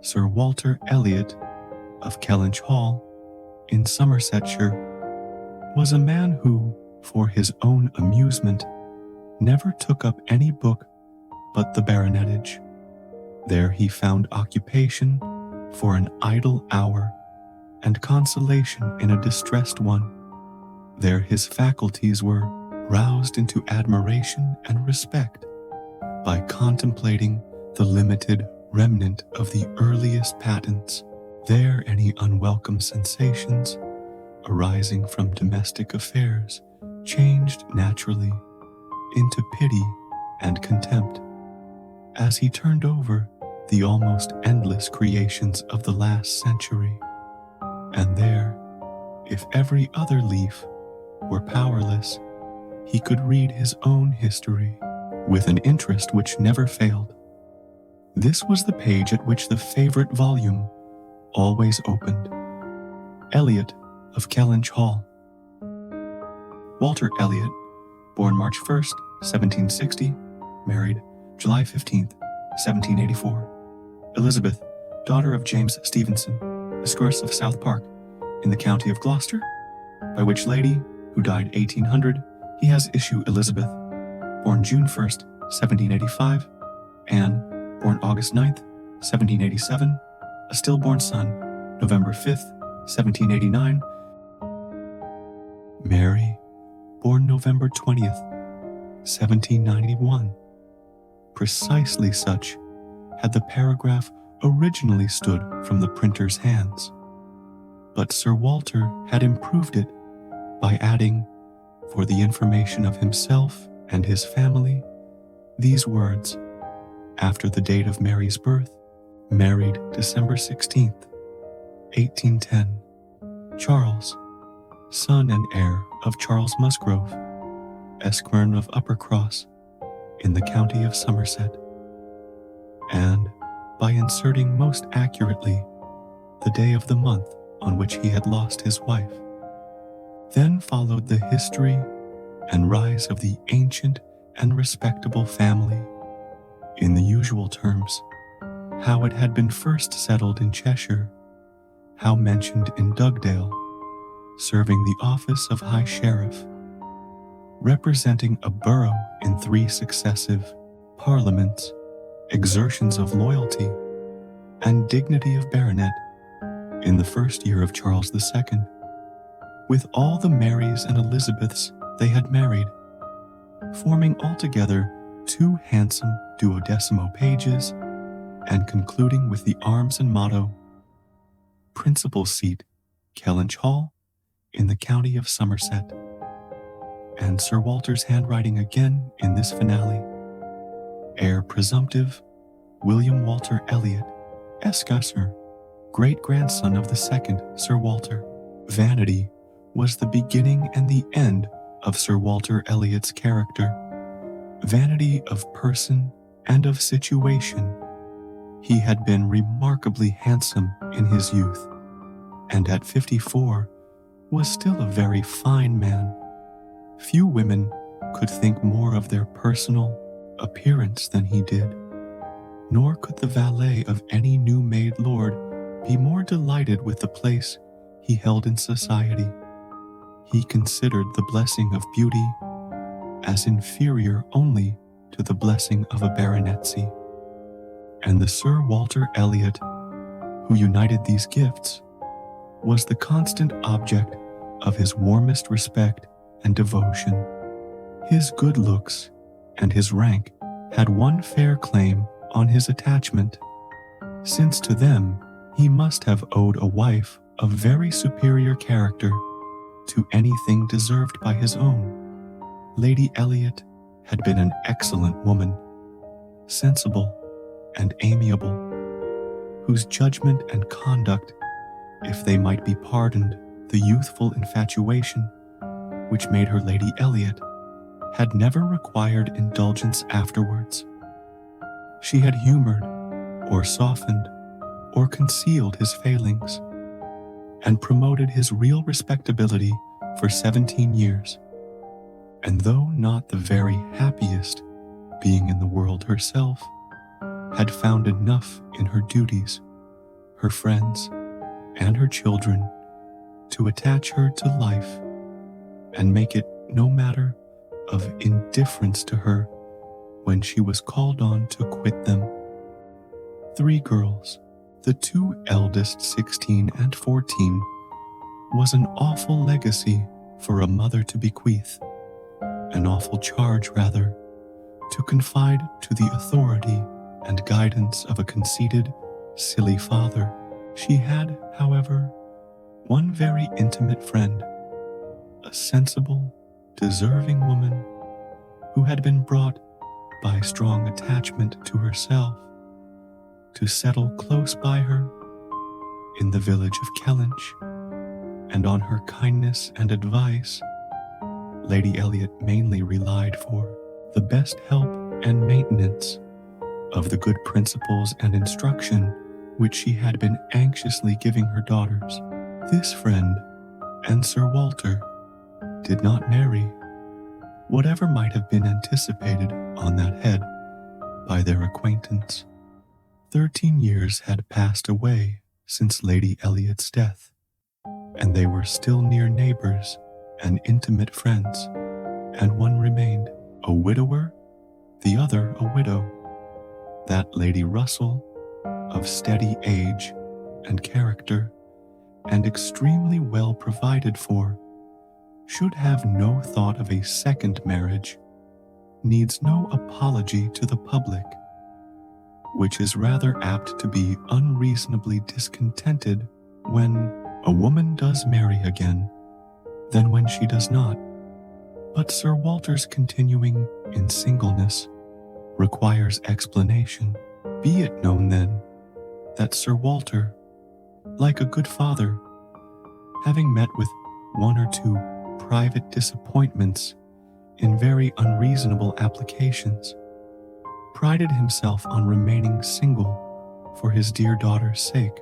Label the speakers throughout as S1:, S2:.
S1: Sir Walter Elliot of Kellynch Hall in Somersetshire was a man who, for his own amusement, never took up any book but the baronetage. There he found occupation for an idle hour and consolation in a distressed one. There his faculties were roused into admiration and respect by contemplating the limited remnant of the earliest patents. There any unwelcome sensations arising from domestic affairs changed naturally into pity and contempt as he turned over the almost endless creations of the last century. And there, if every other leaf were powerless, he could read his own history with an interest which never failed. This was the page at which the favorite volume always opened. Elliot of Kellynch Hall. Walter Elliot, born March 1st, 1760, married July 15th, 1784. Elizabeth, daughter of James Stephenson, Esquire of South Park, in the county of Gloucester, by which lady, who died 1800, he has issue Elizabeth, born June 1st, 1785, Anne, born August 9th, 1787, a stillborn son, November 5th, 1789, Mary, born November 20th, 1791. Precisely such had the paragraph originally stood from the printer's hands, but Sir Walter had improved it by adding, for the information of himself and his family, these words: after the date of Mary's birth, married December 16th, 1810, Charles, son and heir of Charles Musgrove, Esquire of Uppercross, in the county of Somerset. And, by inserting most accurately the day of the month on which he had lost his wife, then followed the history and rise of the ancient and respectable family, in the usual terms, how it had been first settled in Cheshire, how mentioned in Dugdale, serving the office of High Sheriff, representing a borough in 3 successive parliaments, exertions of loyalty, and dignity of baronet in the first year of Charles II, with all the Marys and Elizabeths they had married, forming altogether 2 handsome 12mo pages, and concluding with the arms and motto: principal seat, Kellynch Hall, in the county of Somerset. And Sir Walter's handwriting again in this finale: heir presumptive, William Walter Elliot, Esquire, great-grandson of the second Sir Walter. Vanity was the beginning and the end of Sir Walter Elliot's character. Vanity of person and of situation. He had been remarkably handsome in his youth, and at 54 was still a very fine man. Few women could think more of their personal appearance than he did, nor could the valet of any new-made lord be more delighted with the place he held in society. He considered the blessing of beauty as inferior only to the blessing of a baronetcy. And the Sir Walter Elliot, who united these gifts, was the constant object of his warmest respect and devotion. His good looks and his rank had one fair claim on his attachment, since to them he must have owed a wife of very superior character to anything deserved by his own. Lady Elliot had been an excellent woman, sensible and amiable, whose judgment and conduct, if they might be pardoned the youthful infatuation which made her Lady Elliot, had never required indulgence afterwards. She had humored, or softened, or concealed his failings, and promoted his real respectability for 17 years. And though not the very happiest being in the world herself, had found enough in her duties her friends, and her children to attach her to life and make it no matter of indifference to her when she was called on to quit them. 3 girls, the 2 eldest 16 and 14, was an awful legacy for a mother to bequeath, an awful charge rather, to confide to the authority and guidance of a conceited, silly father. She had, however, one very intimate friend, a sensible, deserving woman who had been brought by strong attachment to herself to settle close by her in the village of Kellynch, and on her kindness and advice Lady Elliot mainly relied for the best help and maintenance of the good principles and instruction which she had been anxiously giving her daughters. This friend and Sir Walter did not marry, whatever might have been anticipated on that head by their acquaintance. 13 years had passed away since Lady Elliot's death, and they were still near neighbors and intimate friends, and one remained, a widower, the other a widow. That Lady Russell, of steady age and character, and extremely well provided for, should have no thought of a second marriage, needs no apology to the public, which is rather apt to be unreasonably discontented when a woman does marry again than when she does not. But Sir Walter's continuing in singleness requires explanation. Be it known then that Sir Walter, like a good father, having met with 1 or 2 private disappointments in very unreasonable applications, prided himself on remaining single for his dear daughter's sake.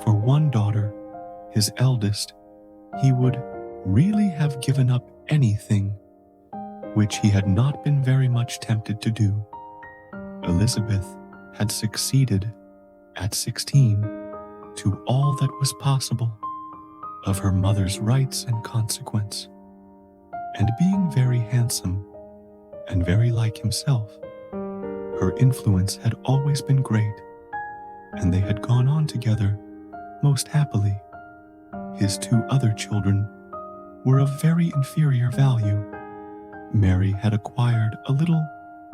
S1: For one daughter, his eldest, he would really have given up anything, which he had not been very much tempted to do. Elizabeth had succeeded at 16 to all that was possible of her mother's rights and consequence, and being very handsome and very like himself, her influence had always been great, and they had gone on together most happily. His 2 other children were of very inferior value. Mary had acquired a little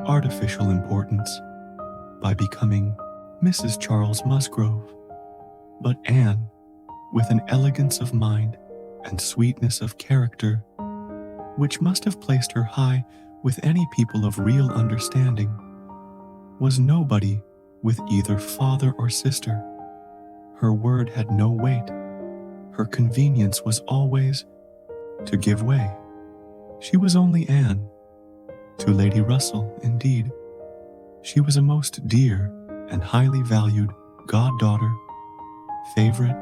S1: artificial importance by becoming Mrs. Charles Musgrove, but Anne, with an elegance of mind and sweetness of character, which must have placed her high with any people of real understanding, was nobody with either father or sister. Her word had no weight. Her convenience was always to give way. She was only Anne. To Lady Russell, indeed, she was a most dear and highly valued goddaughter, favorite,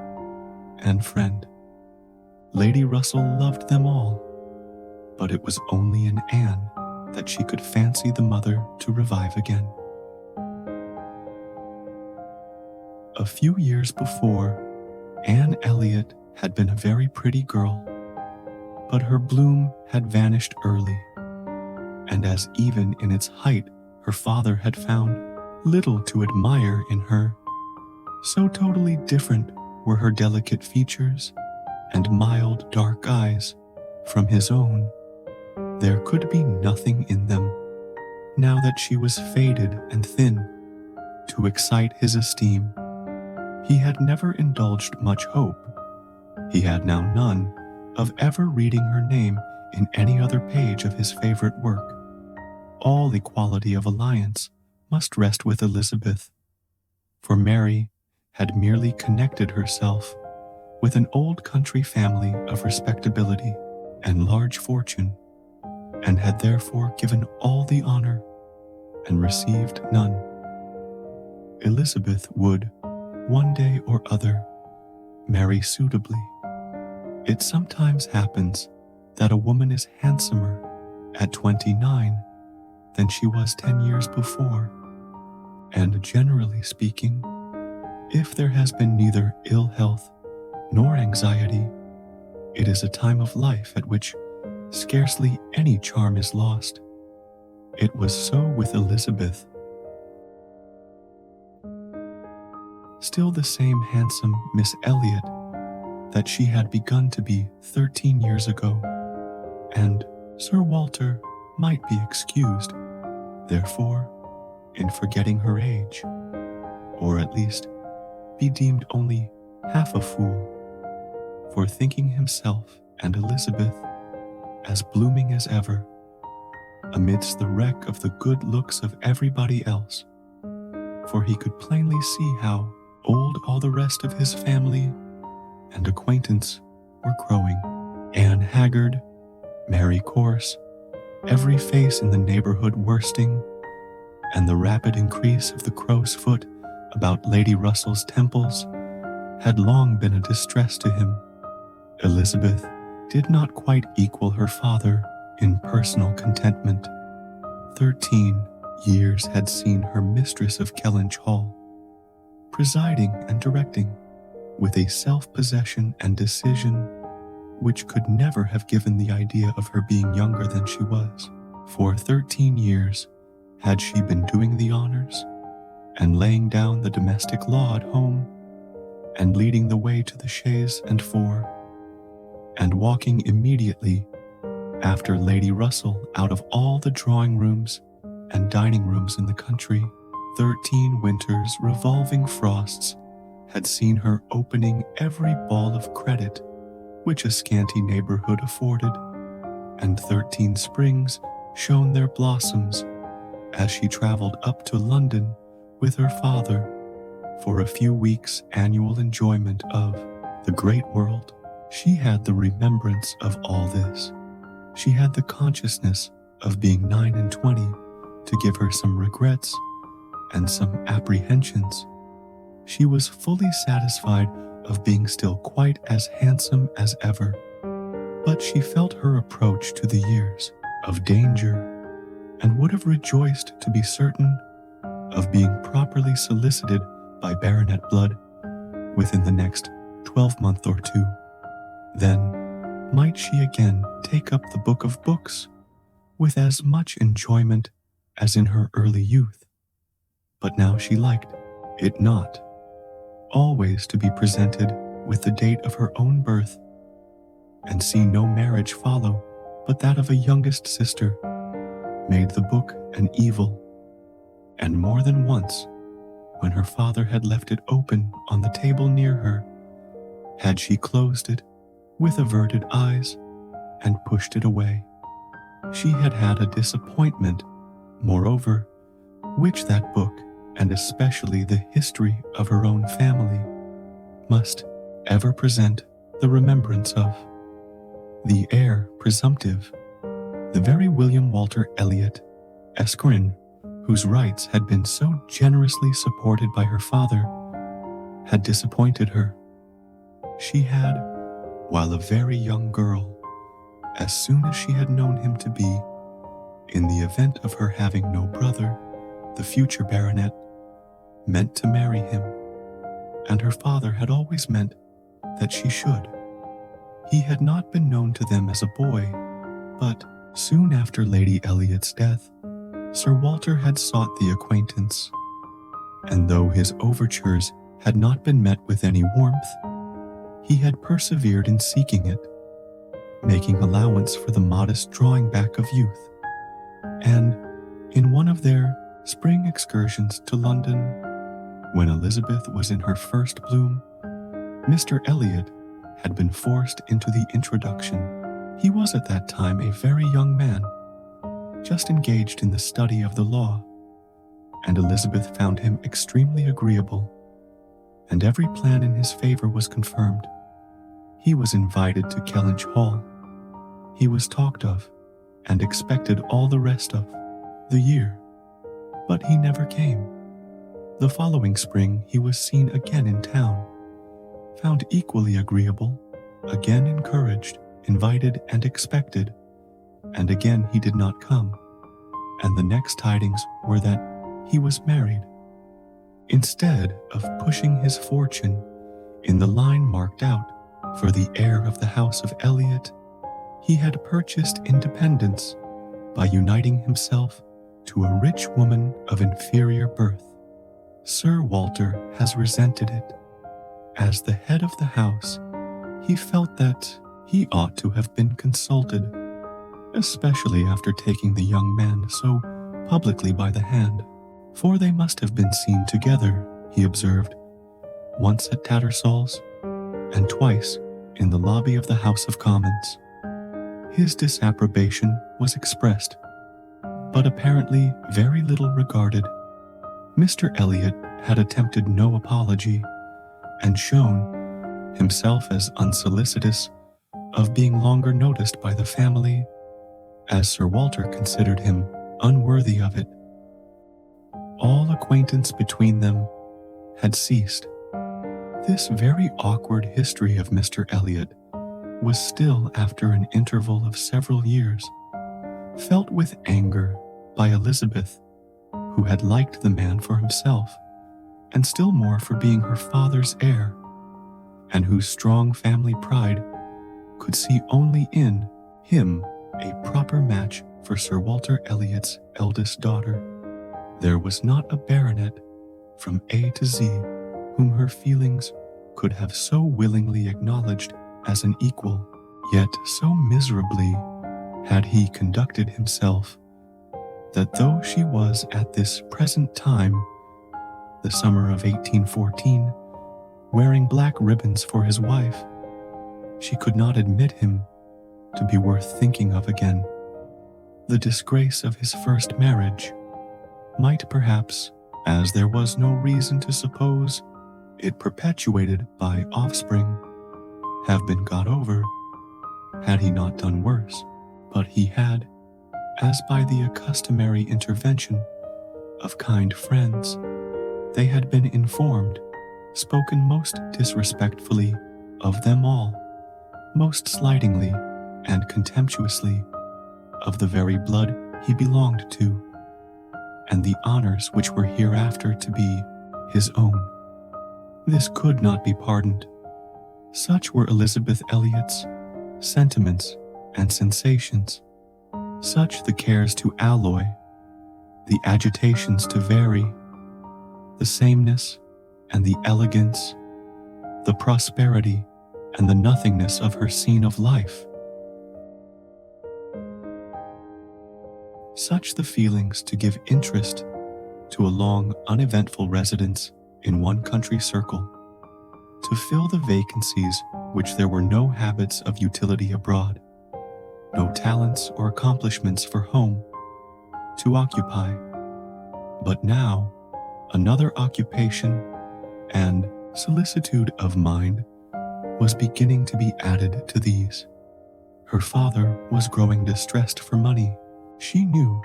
S1: and friend. Lady Russell loved them all, but it was only in Anne that she could fancy the mother to revive again. A few years before, Anne Elliot had been a very pretty girl, but her bloom had vanished early, and as even in its height her father had found little to admire in her, so totally different were her delicate features and mild dark eyes from his own, there could be nothing in them, now that she was faded and thin, to excite his esteem. He had never indulged much hope, he had now none, of ever reading her name in any other page of his favorite work. All equality of alliance must rest with Elizabeth, for Mary had merely connected herself with an old country family of respectability and large fortune, and had therefore given all the honor and received none. Elizabeth would, one day or other, marry suitably. It sometimes happens that a woman is handsomer at 29 than she was 10 years before, and generally speaking, if there has been neither ill health nor anxiety, it is a time of life at which scarcely any charm is lost. It was so with Elizabeth. Still the same handsome Miss Elliot that she had begun to be 13 years ago, and Sir Walter might be excused, therefore, in forgetting her age, or at least be deemed only half a fool, for thinking himself and Elizabeth as blooming as ever, amidst the wreck of the good looks of everybody else, for he could plainly see how old all the rest of his family and acquaintance were growing. Anne Haggard, Mary Corse, every face in the neighborhood worsting, and the rapid increase of the crow's foot about Lady Russell's temples had long been a distress to him. Elizabeth did not quite equal her father in personal contentment. 13 years had seen her mistress of Kellynch Hall, presiding and directing with a self-possession and decision which could never have given the idea of her being younger than she was. For 13 years had she been doing the honors and laying down the domestic law at home and leading the way to the chaise and four, and walking immediately after Lady Russell out of all the drawing rooms and dining rooms in the country. 13 winters' revolving frosts had seen her opening every ball of credit which a scanty neighborhood afforded, and 13 springs shone their blossoms as she traveled up to London with her father for a few weeks' annual enjoyment of the great world. She had the remembrance of all this. She had the consciousness of being 9 and 20 to give her some regrets and some apprehensions. She was fully satisfied of being still quite as handsome as ever, but she felt her approach to the years of danger and would have rejoiced to be certain of being properly solicited by baronet blood within the next 12-month or two. Then might she again take up the book of books with as much enjoyment as in her early youth. But now she liked it not always to be presented with the date of her own birth, and see no marriage follow but that of a youngest sister, made the book an evil. And more than once, when her father had left it open on the table near her, had she closed it with averted eyes and pushed it away. She had had a disappointment, moreover, which that book, and especially the history of her own family, must ever present the remembrance of. The heir presumptive, the very William Walter Elliot, Esquire, whose rights had been so generously supported by her father, had disappointed her. She had, while a very young girl, as soon as she had known him to be, in the event of her having no brother, the future baronet, meant to marry him, and her father had always meant that she should. He had not been known to them as a boy, but soon after Lady Elliot's death, Sir Walter had sought the acquaintance, and though his overtures had not been met with any warmth, he had persevered in seeking it, making allowance for the modest drawing back of youth, and in one of their spring excursions to London, when Elizabeth was in her first bloom, Mr. Elliot had been forced into the introduction. He was at that time a very young man, just engaged in the study of the law, and Elizabeth found him extremely agreeable, and every plan in his favor was confirmed. He was invited to Kellynch Hall. He was talked of and expected all the rest of the year, but he never came. The following spring he was seen again in town, found equally agreeable, again encouraged, invited, and expected, and again he did not come, and the next tidings were that he was married. Instead of pushing his fortune in the line marked out for the heir of the House of Elliot, he had purchased independence by uniting himself to a rich woman of inferior birth. Sir Walter has resented it. As the head of the house, he felt that he ought to have been consulted, especially after taking the young man so publicly by the hand, for they must have been seen together, he observed, once at Tattersall's and twice in the lobby of the House of Commons. His disapprobation was expressed, but apparently very little regarded. Mr. Elliot had attempted no apology and shown himself as unsolicitous of being longer noticed by the family, as Sir Walter considered him unworthy of it. All acquaintance between them had ceased. This very awkward history of Mr. Elliot was still, after an interval of several years, felt with anger by Elizabeth, who had liked the man for himself, and still more for being her father's heir, and whose strong family pride could see only in him a proper match for Sir Walter Elliot's eldest daughter. There was not a baronet from A to Z whom her feelings could have so willingly acknowledged as an equal, yet so miserably had he conducted himself that though she was at this present time, the summer of 1814, wearing black ribbons for his wife, she could not admit him to be worth thinking of again. The disgrace of his first marriage might perhaps, as there was no reason to suppose it perpetuated by offspring, have been got over, had he not done worse, but he had, as by the customary intervention of kind friends, they had been informed, spoken most disrespectfully of them all, most slightingly and contemptuously of the very blood he belonged to, and the honors which were hereafter to be his own. This could not be pardoned. Such were Elizabeth Elliot's sentiments and sensations, such the cares to alloy, the agitations to vary, the sameness and the elegance, the prosperity and the nothingness of her scene of life. Such the feelings to give interest to a long, uneventful residence in one country circle, to fill the vacancies which there were no habits of utility abroad, no talents or accomplishments for home to occupy, but now another occupation and solicitude of mind was beginning to be added to these. Her father was growing distressed for money. She knew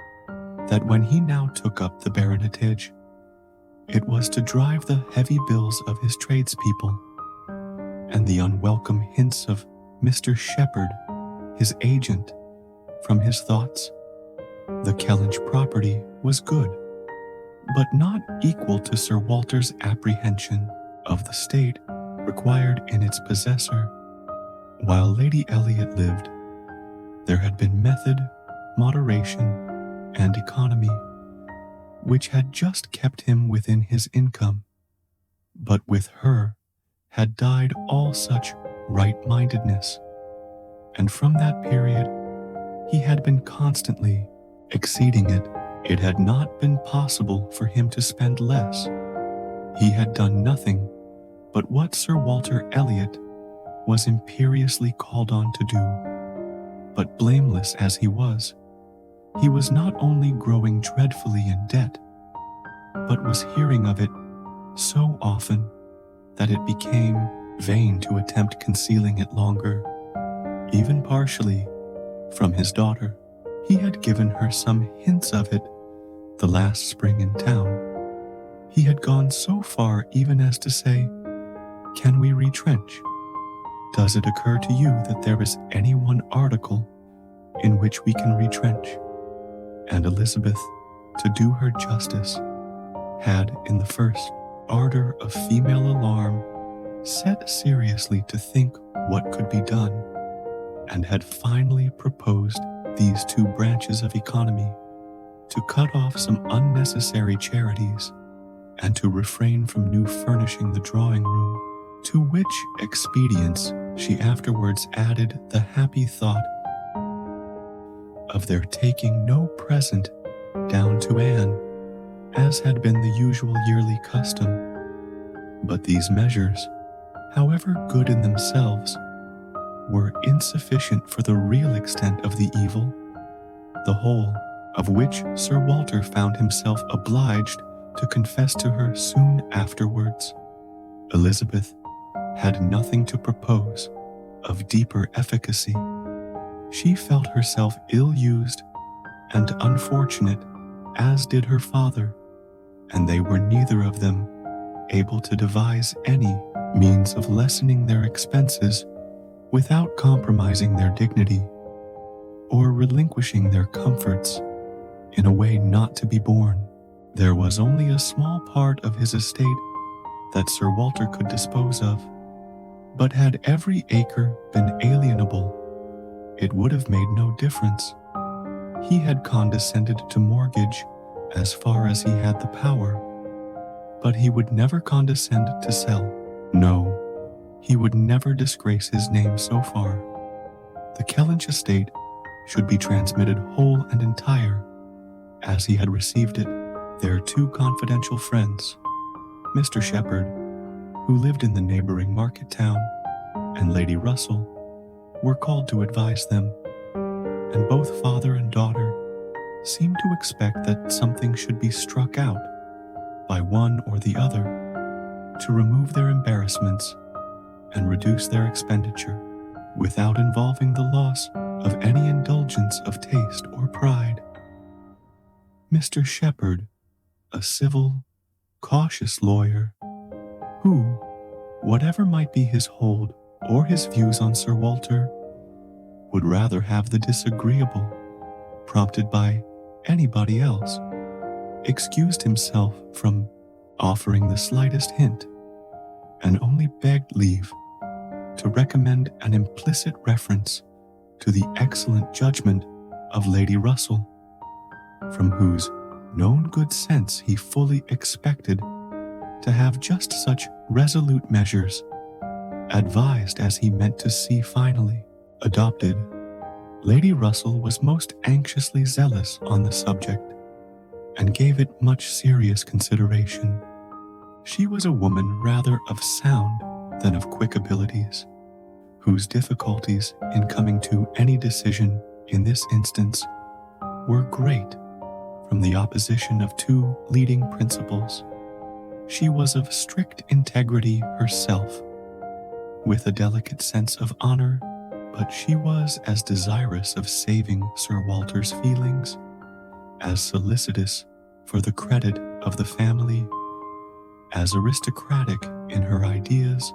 S1: that when he now took up the baronetage, it was to drive the heavy bills of his tradespeople, and the unwelcome hints of Mr. Shepherd, his agent, from his thoughts. The Kellynch property was good, but not equal to Sir Walter's apprehension of the state required in its possessor. While Lady Elliot lived, there had been method, moderation, and economy, which had just kept him within his income, but with her had died all such right-mindedness, and from that period he had been constantly exceeding it. It had not been possible for him to spend less. He had done nothing but what Sir Walter Elliot was imperiously called on to do. But blameless as he was not only growing dreadfully in debt, but was hearing of it so often that it became vain to attempt concealing it longer, even partially, from his daughter. He had given her some hints of it the last spring in town. He had gone so far even as to say, "Can we retrench? Does it occur to you that there is any one article in which we can retrench?" And Elizabeth, to do her justice, had in the first ardor of female alarm, set seriously to think what could be done, and had finally proposed these two branches of economy: to cut off some unnecessary charities, and to refrain from new furnishing the drawing room, to which expedients she afterwards added the happy thought of their taking no present down to Anne, as had been the usual yearly custom. But these measures, however good in themselves, were insufficient for the real extent of the evil, the whole of which Sir Walter found himself obliged to confess to her soon afterwards. Elizabeth had nothing to propose of deeper efficacy. She felt herself ill-used and unfortunate, as did her father, and they were neither of them able to devise any means of lessening their expenses without compromising their dignity, or relinquishing their comforts in a way not to be borne. There was only a small part of his estate that Sir Walter could dispose of, but had every acre been alienable, it would have made no difference. He had condescended to mortgage as far as he had the power, but he would never condescend to sell. No, he would never disgrace his name so far. The Kellynch estate should be transmitted whole and entire, as he had received it. Their two confidential friends, Mr. Shepherd, who lived in the neighboring market town, and Lady Russell, were called to advise them, and both father and daughter seemed to expect that something should be struck out by one or the other to remove their embarrassments and reduce their expenditure without involving the loss of any indulgence of taste or pride. Mr. Shepherd, a civil, cautious lawyer, who, whatever might be his hold or his views on Sir Walter, would rather have the disagreeable, prompted by anybody else, excused himself from offering the slightest hint, and only begged leave to recommend an implicit reference to the excellent judgment of Lady Russell, from whose known good sense he fully expected to have just such resolute measures, advised as he meant to see finally adopted. Lady Russell was most anxiously zealous on the subject, and gave it much serious consideration. She was a woman rather of sound than of quick abilities, whose difficulties in coming to any decision in this instance were great from the opposition of two leading principles. She was of strict integrity herself, with a delicate sense of honor, but she was as desirous of saving Sir Walter's feelings, as solicitous for the credit of the family, as aristocratic in her ideas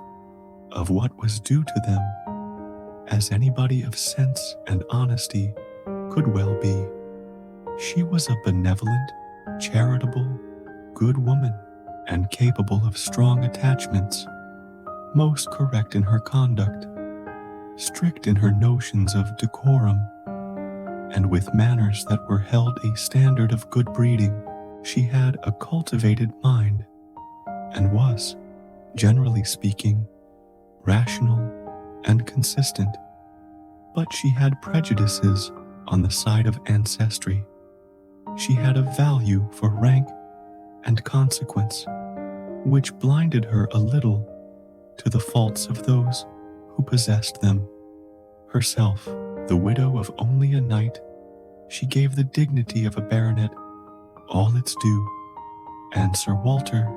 S1: of what was due to them, as anybody of sense and honesty could well be. She was a benevolent, charitable, good woman, and capable of strong attachments, most correct in her conduct, strict in her notions of decorum, and with manners that were held a standard of good breeding. She had a cultivated mind, and was, generally speaking, rational and consistent, but she had prejudices on the side of ancestry. She had a value for rank and consequence, which blinded her a little to the faults of those who possessed them. Herself, the widow of only a knight, she gave the dignity of a baronet all its due, and Sir Walter,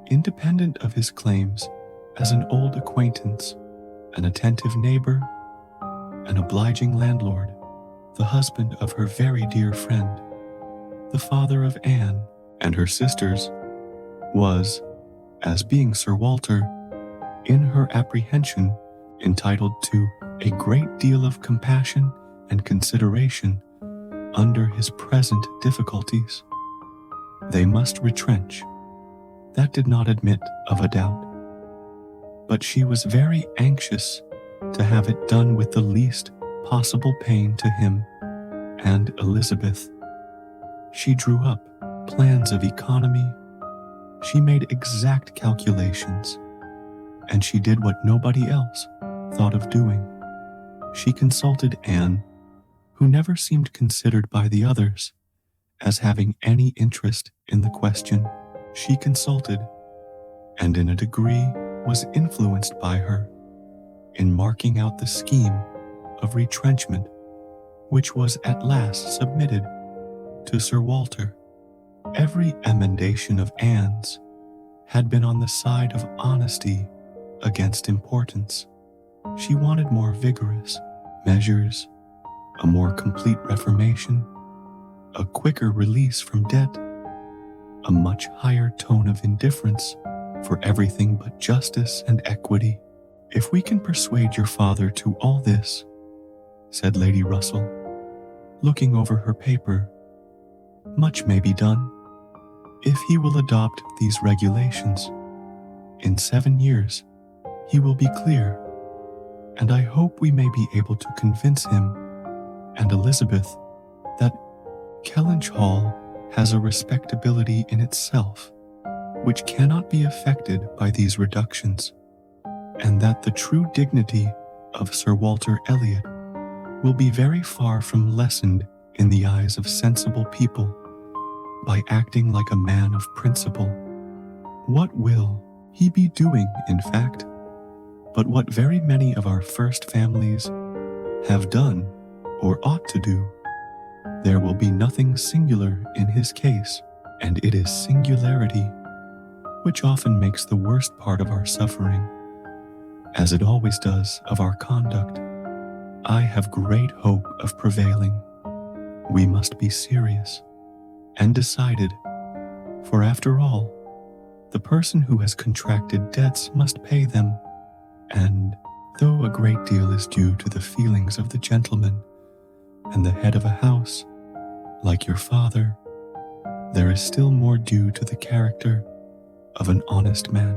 S1: independent of his claims as an old acquaintance, an attentive neighbor, an obliging landlord, the husband of her very dear friend, the father of Anne and her sisters, was, as being Sir Walter, in her apprehension entitled to a great deal of compassion and consideration under his present difficulties. They must retrench. That did not admit of a doubt. But she was very anxious to have it done with the least possible pain to him and Elizabeth. She drew up plans of economy. She made exact calculations, and she did what nobody else thought of doing. She consulted Anne, who never seemed considered by the others as having any interest in the question. She consulted, and in a degree was influenced by her in marking out the scheme of retrenchment, which was at last submitted to Sir Walter. Every emendation of Anne's had been on the side of honesty against importance. She wanted more vigorous measures, a more complete reformation, a quicker release from debt, a much higher tone of indifference for everything but justice and equity. If we can persuade your father to all this, said Lady Russell, looking over her paper, much may be done. If he will adopt these regulations, in 7 years he will be clear, and I hope we may be able to convince him and Elizabeth that Kellynch Hall has a respectability in itself which cannot be affected by these reductions, and that the true dignity of Sir Walter Elliot will be very far from lessened in the eyes of sensible people by acting like a man of principle. What will he be doing, in fact, but what very many of our first families have done or ought to do? There will be nothing singular in his case, and it is singularity which often makes the worst part of our suffering, as it always does of our conduct. I have great hope of prevailing. We must be serious and decided, for after all, the person who has contracted debts must pay them, and though a great deal is due to the feelings of the gentleman and the head of a house, like your father, there is still more due to the character of an honest man.